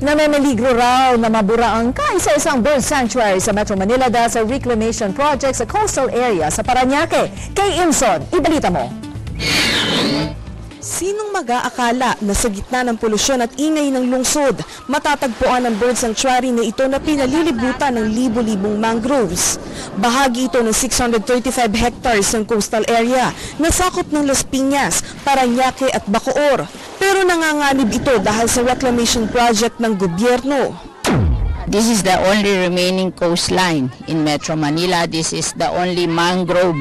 Namimiligro raw na mabura ang kaisa-isang bird sanctuary sa Metro Manila dahil sa reclamation project sa coastal area sa Parañaque. Kay Imson, ibalita mo. Sinong mag-aakala na sa gitna ng polusyon at ingay ng lungsod, matatagpuan ang bird sanctuary na ito na pinalilibutan ng libo-libong mangroves. Bahagi ito ng 635 hectares ng coastal area na sakop ng Las Piñas, Parañaque at Bacoor. Pero nanganganib ito dahil sa reclamation project ng gobyerno. This is the only remaining coastline in Metro Manila. This is the only mangrove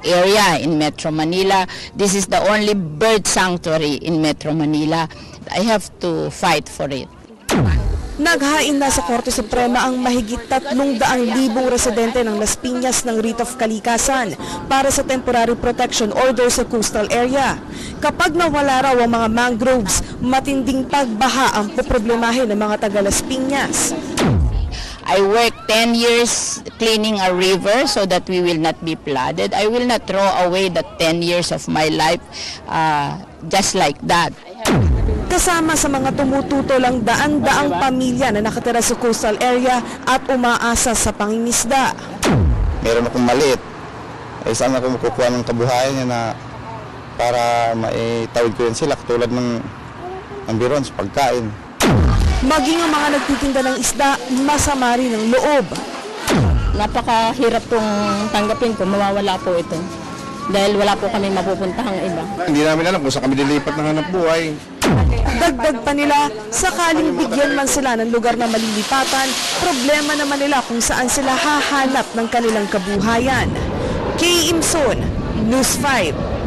area in Metro Manila. This is the only bird sanctuary in Metro Manila. I have to fight for it. Naghain na sa Korte Suprema ang mahigit 300,000 residente ng Las Piñas ng writ of kalikasan para sa temporary protection order sa coastal area. Kapag nawala raw ang mga mangroves, matinding pagbaha ang poproblemahin ng mga taga Las Piñas. I worked 10 years cleaning a river so that we will not be flooded. I will not throw away the 10 years of my life just like that. Kasama sa mga tumututol ang daan-daang pamilya na nakatira sa coastal area at umaasa sa pangingisda. Meron akong maliit. Saan ako makukuha ng kabuhayan niya na para maitawid ko yan sila katulad ng biron sa pagkain. Maging ang mga nagtitinda ng isda, masama rin ang loob. Napakahirap pong tanggapin ko, mawawala po ito. Dahil wala po kami mapupuntahang iba. Hindi namin alam kung saan kami lilipat ng hanap buhay. Dagdag pa nila, sakaling bigyan man sila ng lugar na malilipatan, problema naman nila kung saan sila hahanap ng kanilang kabuhayan. Kay Imson, News 5.